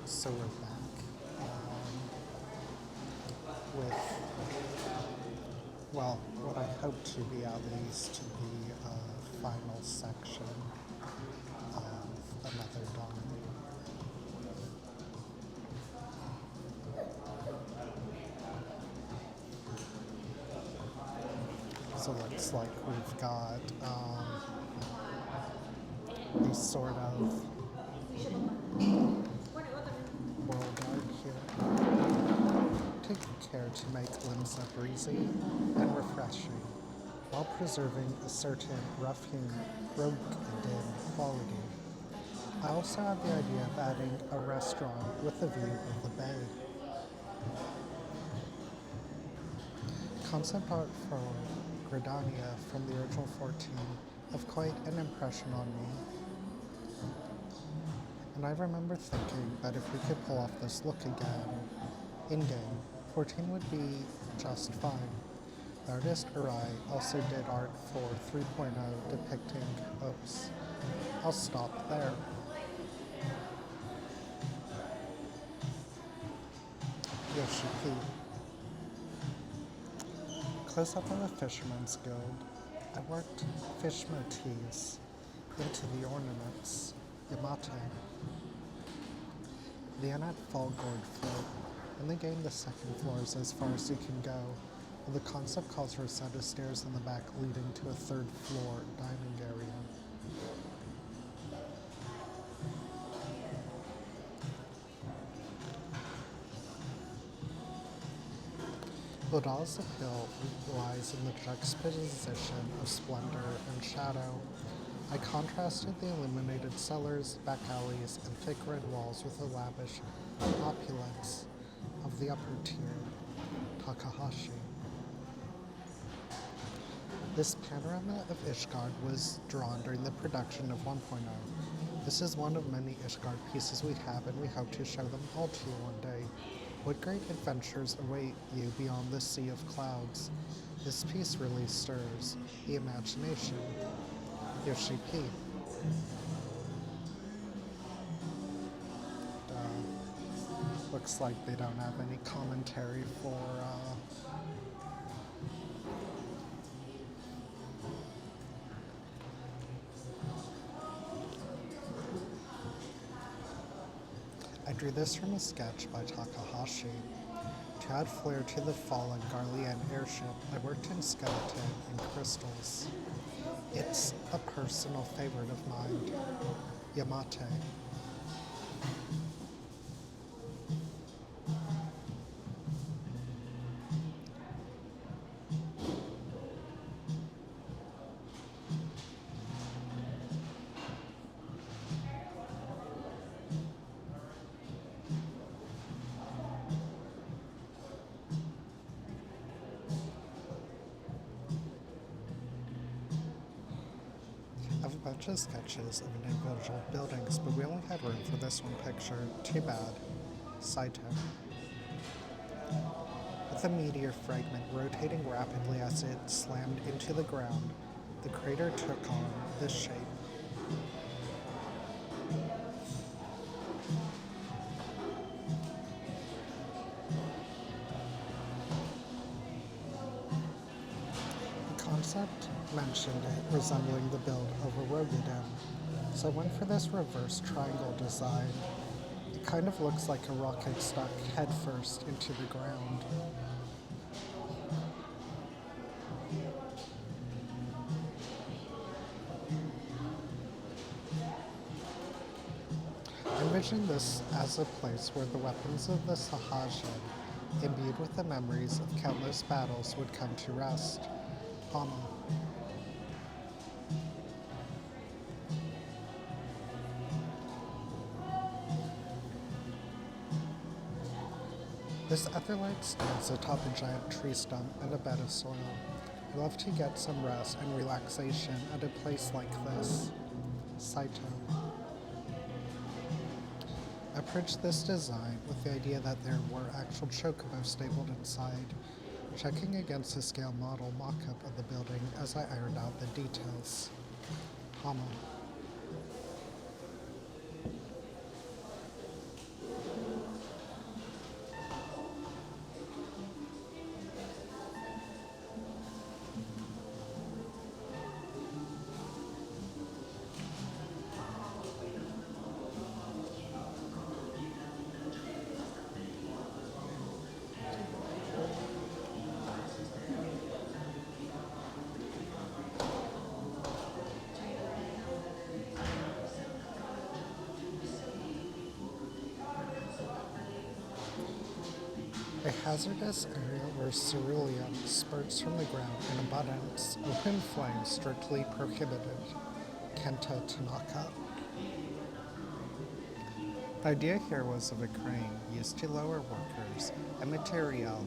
So we're back with, well, what I hope to be at least the final section of Another Dawn. So it looks like we've got these sort of world art here. Take care to make limbs breezy and refreshing, while preserving a certain rough-hewn, rugged quality. I also have the idea of adding a restaurant with a view of the bay. Concept art for Gridania from the original 14 left quite an impression on me, and I remember thinking that if we could pull off this look again, in-game, 14 would be just fine. The artist Urai also did art for 3.0 depicting oops. I'll stop there. Yoshi P. Close up of the Fisherman's Guild. I worked fish motifs into the ornaments. Yamate. The Anat Fall Gourd float. In the game, the second floor is as far as you can go, and the concept calls for a set of stairs in the back leading to a third floor dining area. Odal's appeal lies in the juxtaposition of splendor and shadow. I contrasted the illuminated cellars, back alleys, and thick red walls with the lavish opulence of the upper tier, Takahashi. This panorama of Ishgard was drawn during the production of 1.0. This is one of many Ishgard pieces we have, and we hope to show them all to you one day. What great adventures await you beyond the sea of clouds? This piece really stirs the imagination. Yoshi P. Looks like they don't have any commentary for I drew this from a sketch by Takahashi. To add flair to the fallen Garlean airship, I worked in skeleton and crystals. It's a personal favorite of mine. Yamate. I have a bunch of sketches of individual buildings, but we only had room for this one picture. Too bad. Saito. With a meteor fragment rotating rapidly as it slammed into the ground, the crater took on this shape. The concept mentioned it resembling the build of a Rogadem, so I went for this reverse triangle design. It kind of looks like a rocket stuck headfirst into the ground. I envisioned this as a place where the weapons of the Sahajin, imbued with the memories of countless battles, would come to rest. Hama. This etherlight stands atop a giant tree stump and a bed of soil. I love to get some rest and relaxation at a place like this. Saito. I approached this design with the idea that there were actual chocobos stapled inside, checking against the scale model mock-up of the building as I ironed out the details. Hama. A hazardous area where cerulean spurts from the ground in abundance, open flame strictly prohibited. Kenta Tanaka. The idea here was of a crane used to lower workers and material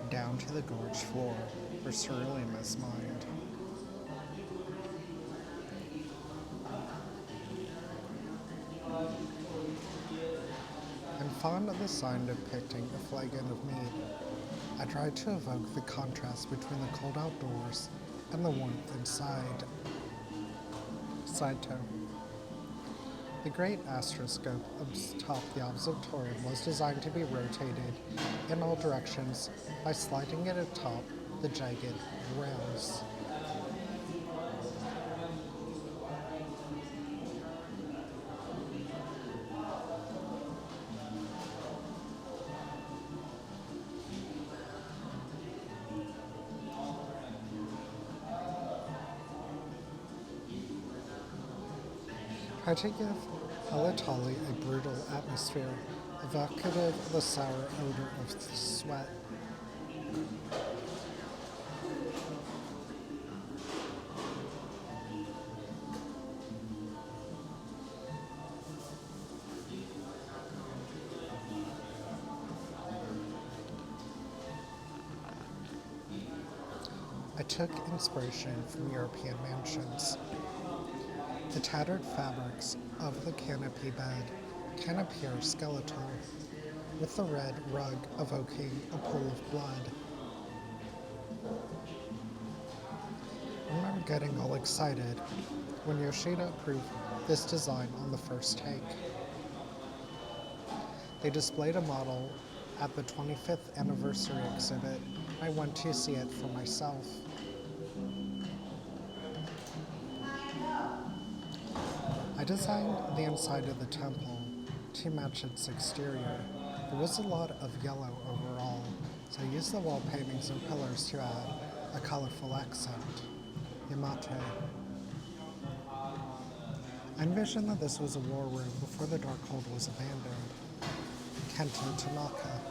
down to the gorge floor where cerulean is mined. I'm fond of the sign depicting a flagon of mead. I tried to evoke the contrast between the cold outdoors and the warmth inside. Saito. The great astroscope atop the observatorium was designed to be rotated in all directions by sliding it atop the jagged rails. Try to give Alatali a brutal atmosphere, evocative of the sour odor of sweat. I took inspiration from European mansions. The tattered fabrics of the canopy bed can appear skeletal, with the red rug evoking a pool of blood. I remember getting all excited when Yoshida approved this design on the first take. They displayed a model at the 25th anniversary exhibit. I went to see it for myself. I designed the inside of the temple to match its exterior. There was a lot of yellow overall, so I used the wall paintings and pillars to add a colorful accent. Yamate. I envisioned that this was a war room before the Darkhold was abandoned. Kento Tanaka.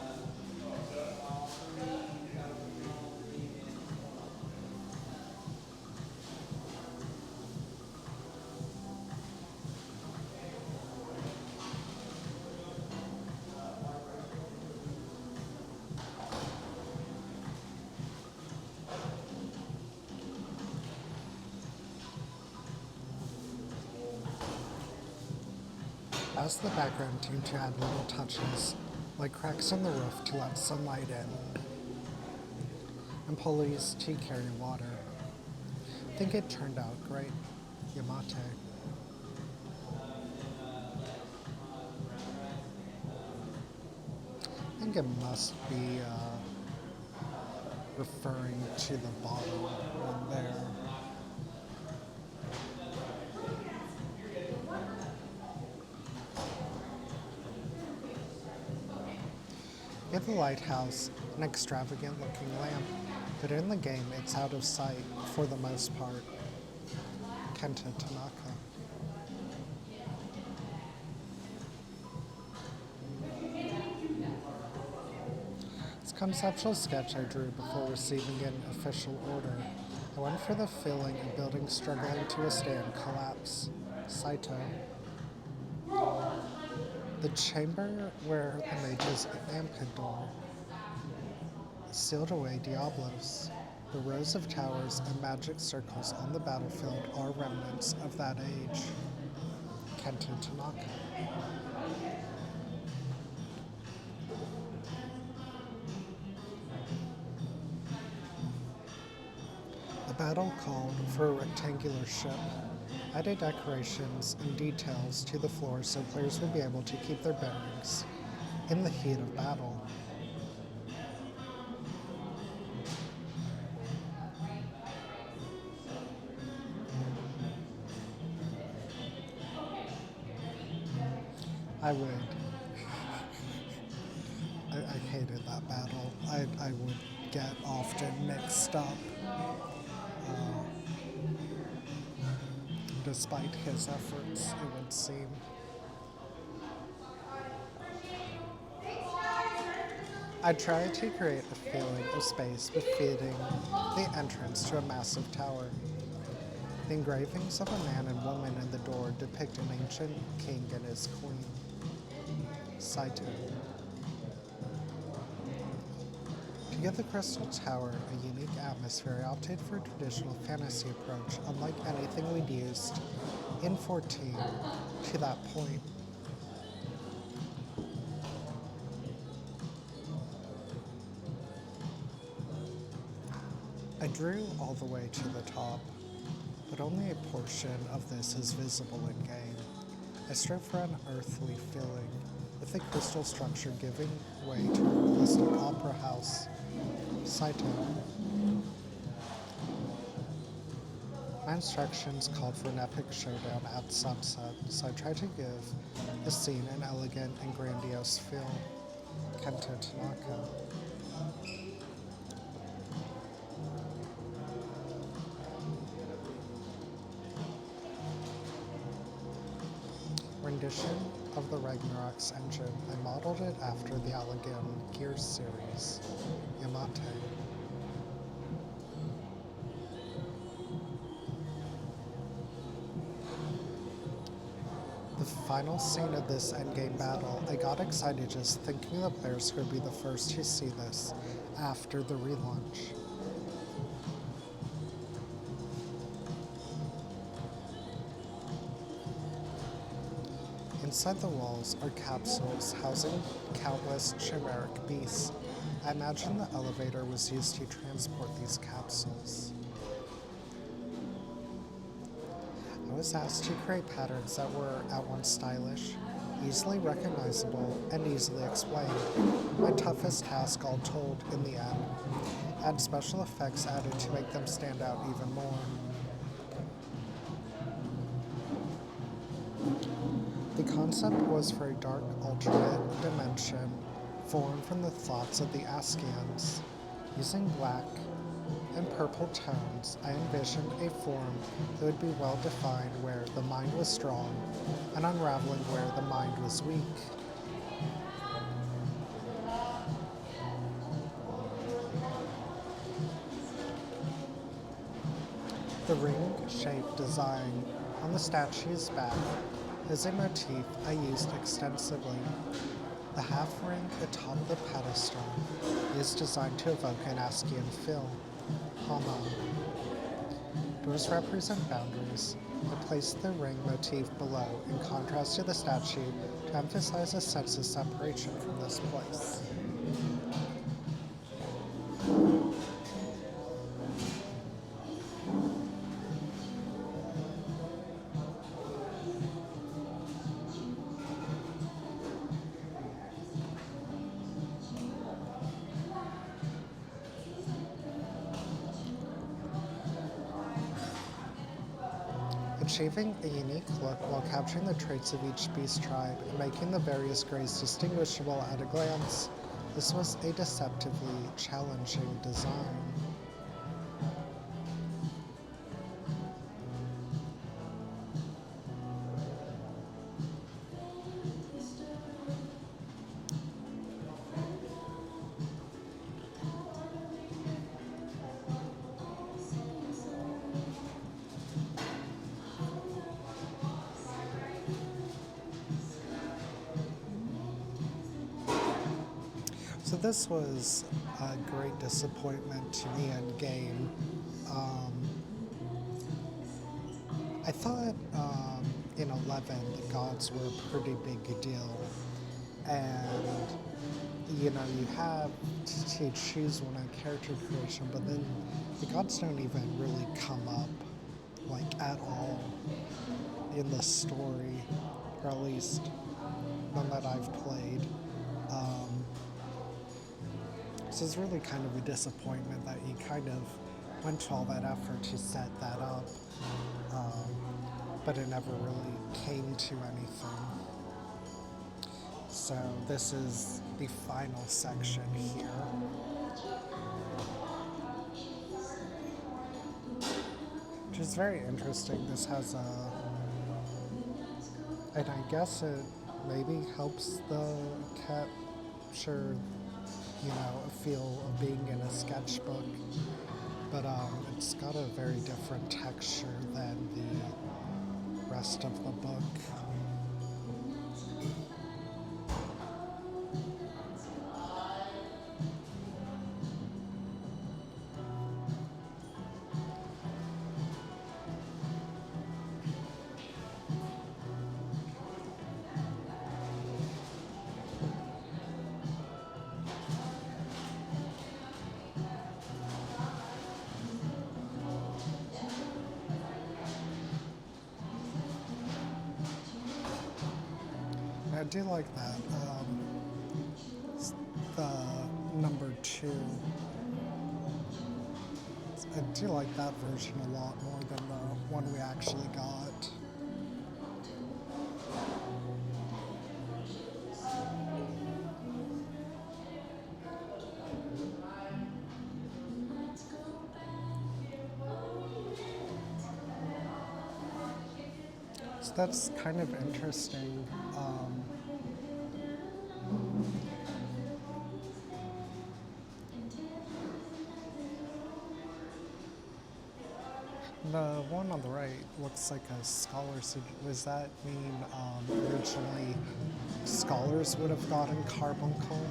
Asked the background team to add little touches, like cracks in the roof to let sunlight in, and pulleys to carry water. I think it turned out great. Yamate. I think it must be referring to the bottom one there. In the lighthouse, an extravagant looking lamp, but in the game it's out of sight for the most part. Kenta Tanaka. This conceptual sketch I drew before receiving an official order. I went for the feeling of buildings struggling to withstand collapse. Saito. The chamber where the mages Amkador sealed away Diablos. The rows of towers and magic circles on the battlefield are remnants of that age. Kento Tanaka. The battle called for a rectangular ship. Added decorations and details to the floor so players would be able to keep their bearings in the heat of battle. I would. I hated that battle. I would get often mixed up. Despite his efforts, it would seem. I tried to create a feeling of space befitting the entrance to a massive tower. The engravings of a man and woman in the door depict an ancient king and his queen. Saito. To give the Crystal Tower a unique atmosphere, I opted for a traditional fantasy approach, unlike anything we'd used in 14 to that point. I drew all the way to the top, but only a portion of this is visible in game. I strive for an earthly feeling, with the crystal structure giving way to a realistic opera house. Saito. My instructions called for an epic showdown at sunset, so I tried to give the scene an elegant and grandiose feel. Kento Tanaka. Rendition of the Ragnarok's engine. I modeled it after the Allegan Gears series. Yamate. The final scene of this endgame battle, I got excited just thinking the players could be the first to see this after the relaunch. Inside the walls are capsules housing countless chimeric beasts. I imagine the elevator was used to transport these capsules. I was asked to create patterns that were at once stylish, easily recognizable, and easily explained. My toughest task, all told, in the end, had special effects added to make them stand out even more. The concept was for a dark alternate dimension formed from the thoughts of the Askians. Using black and purple tones, I envisioned a form that would be well defined where the mind was strong and unraveling where the mind was weak. The ring-shaped design on the statue's back is a motif I used extensively. The half ring atop the pedestal is designed to evoke an Askian feel. Hama. Doors represent boundaries. I placed the ring motif below in contrast to the statue to emphasize a sense of separation from this place. Achieving a unique look while capturing the traits of each beast tribe and making the various grades distinguishable at a glance, this was a deceptively challenging design. So this was a great disappointment to me in game. Um, I thought in 11 the gods were a pretty big deal, and you have to choose one on character creation, but then the gods don't even really come up like at all in the story, or at least none that I've played. Um, So it's really kind of a disappointment that you kind of went to all that effort to set that up, um, but it never really came to anything. So this is the final section here. Which is very interesting. This has and I guess it maybe helps the capture a feel of being in a sketchbook, but it's got a very different texture than the rest of the book. I do like that. The number two. I do like that version a lot more than the one we actually got. So that's kind of interesting. The one on the right looks like a scholar's. Does that mean originally scholars would have gotten carbuncle?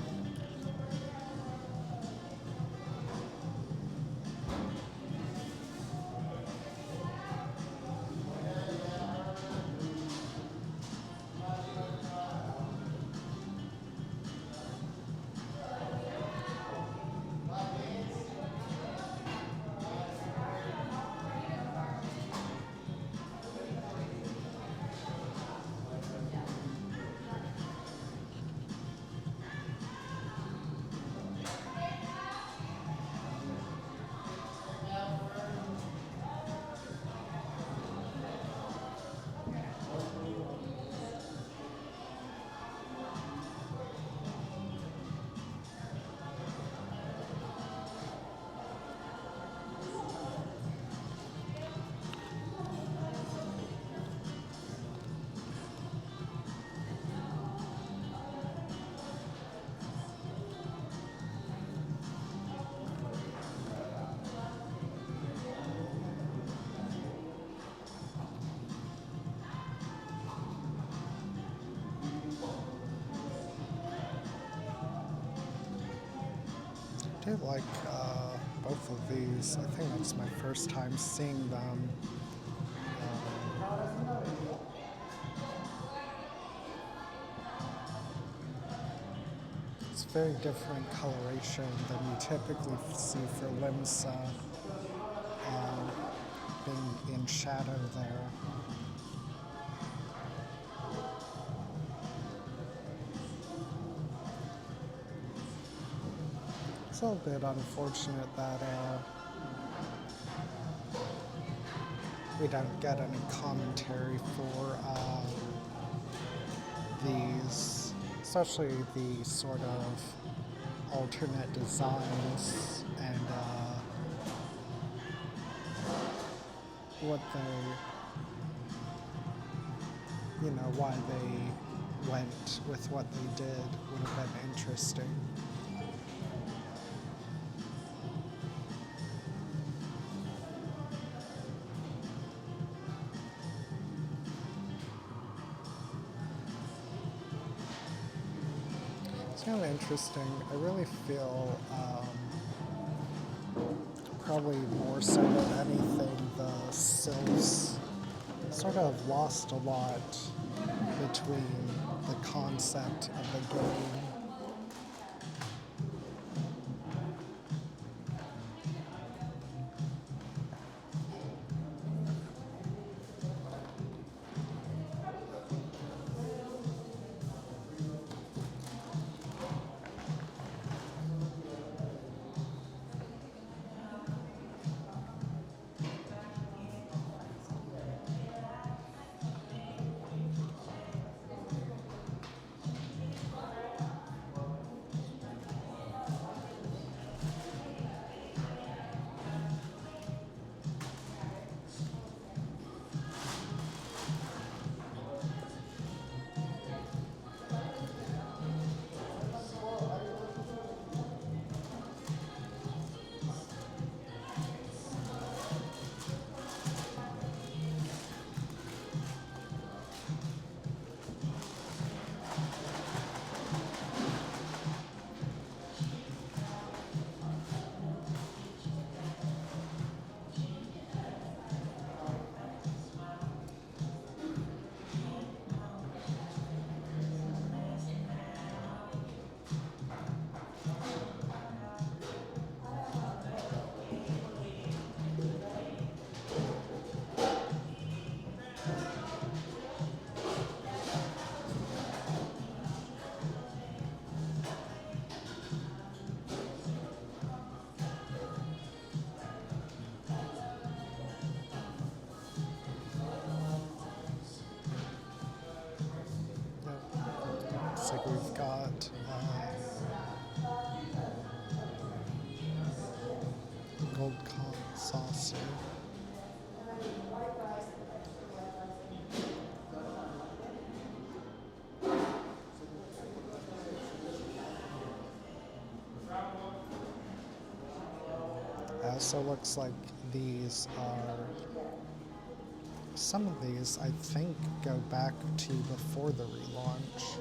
I do like both of these. I think that's my first time seeing them. It's very different coloration than you typically see for Limsa, being in shadow there. It's a little bit unfortunate that we don't get any commentary for these, especially the sort of alternate designs and what why they went with what they did would have been interesting. It's kind of interesting. I really feel probably more so than anything, the Sylphs sort of lost a lot between the concept of the game. looks like we've got gold saucer. It also looks like these are, some of these I think go back to before the relaunch.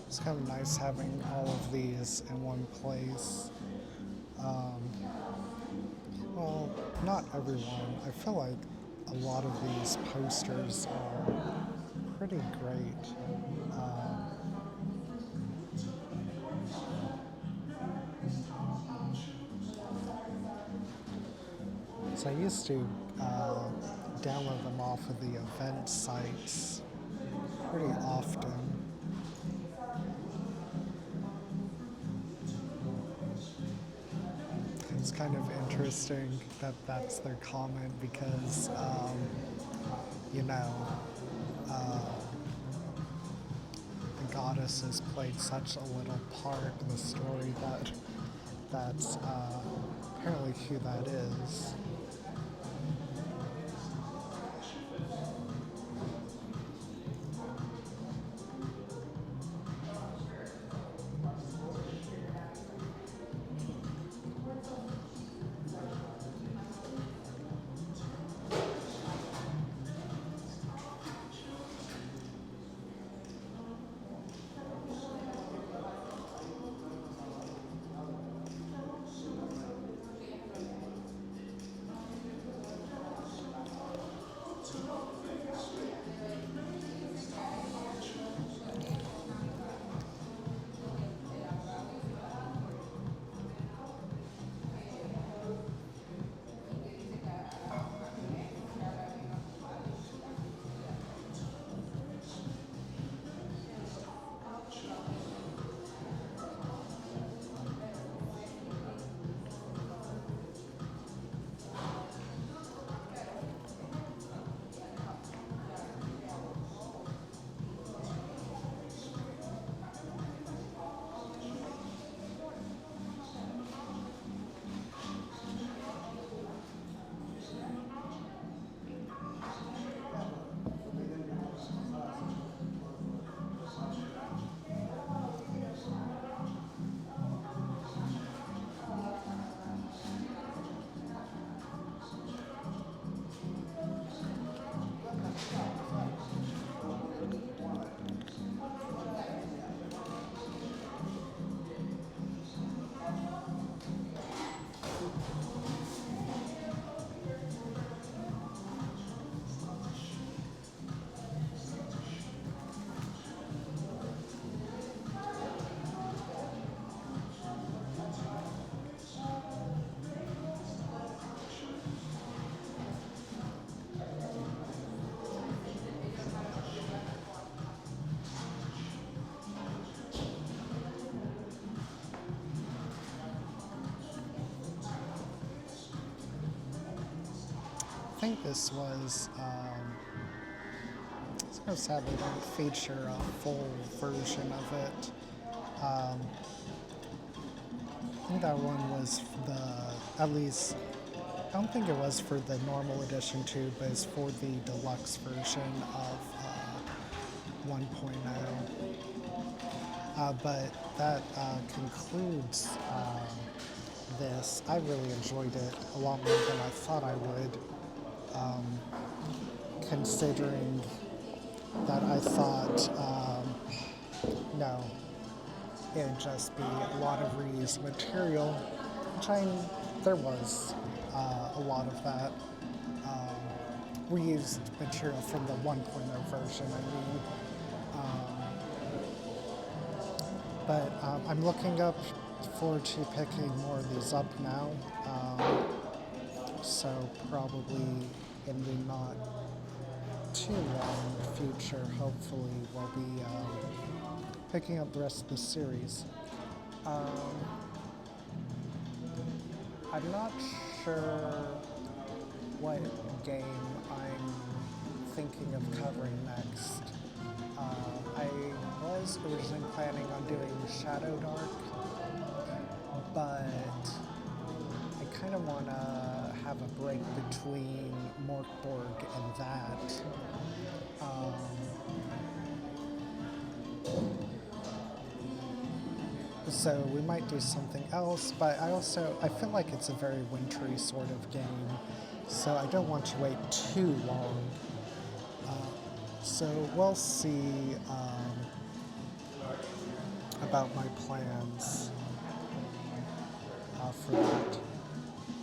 It's kind of nice having all of these in one place. Well, not everyone. I feel like a lot of these posters are pretty great. So I used to download them off of the event sites pretty often. It's kind of interesting that that's their comment because, you know, the goddess has played such a little part in the story that that's apparently who that is. I think this was, it's kind of sad they don't feature a full version of it. I think that one was at least, I don't think it was for the normal edition too, but it's for the deluxe version of 1.0. But that concludes this. I really enjoyed it a lot more than I thought I would, considering that I thought, no, it'd just be a lot of reused material, which there was a lot of that reused material from the 1.0 version. But I'm looking up forward to picking more of these up now. So probably in the not too long future, hopefully we'll be picking up the rest of the series. I'm not sure what game I'm thinking of covering next. I was originally planning on doing Shadow Dark, but I kind of want to have a break between Morkborg and that. So we might do something else, but I feel like it's a very wintry sort of game, so I don't want to wait too long. So we'll see about my plans for that.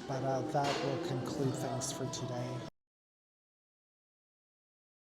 But that will conclude things for today.